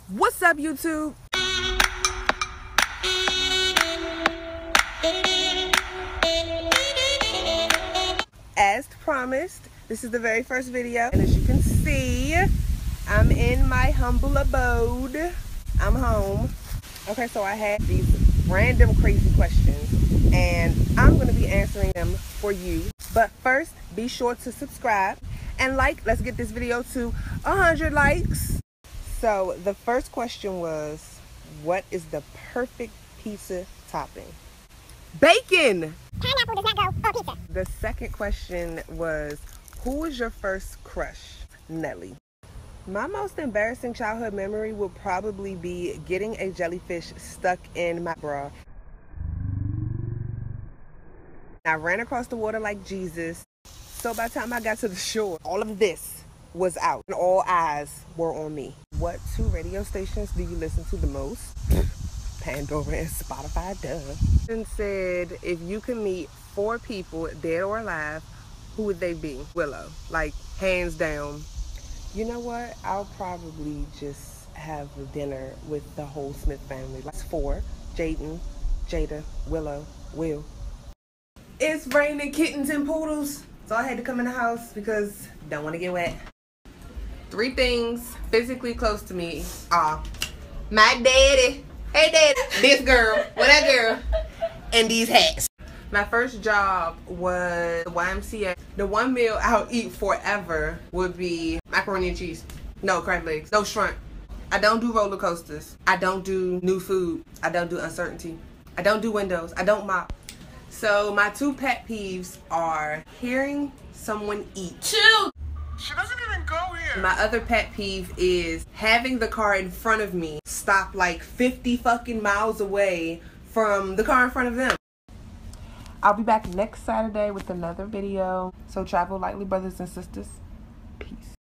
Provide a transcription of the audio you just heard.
What's up, YouTube? As promised, this is the very first video, and as you can see, I'm in my humble abode. I'm home. Okay, so I had these random crazy questions, and I'm going to be answering them for you. But first, be sure to subscribe and like. Let's get this video to 100 likes. So the first question was, what is the perfect pizza topping? Bacon! Pineapple does not go on pizza. The second question was, who was your first crush? Nelly. My most embarrassing childhood memory would probably be getting a jellyfish stuck in my bra. I ran across the water like Jesus. So by the time I got to the shore, all of this was out and all eyes were on me. What two radio stations do you listen to the most? Pandora and Spotify, duh. And said, if you could meet 4 people, dead or alive, who would they be? Willow, like hands down. You know what? I'll probably just have dinner with the whole Smith family. That's 4. Jaden, Jada, Willow, Will. It's raining kittens and poodles. So I had to come in the house because don't want to get wet. 3 things physically close to me are my daddy, hey daddy, this girl, well that girl, and these hats. My first job was the YMCA. The one meal I'll eat forever would be macaroni and cheese. No crab legs, no shrimp. I don't do roller coasters. I don't do new food. I don't do uncertainty. I don't do windows. I don't mop. So my 2 pet peeves are hearing someone eat. Chill. She doesn't even go here. My other pet peeve is having the car in front of me stop like 50 fucking miles away from the car in front of them. I'll be back next Saturday with another video. So travel lightly, brothers and sisters. Peace.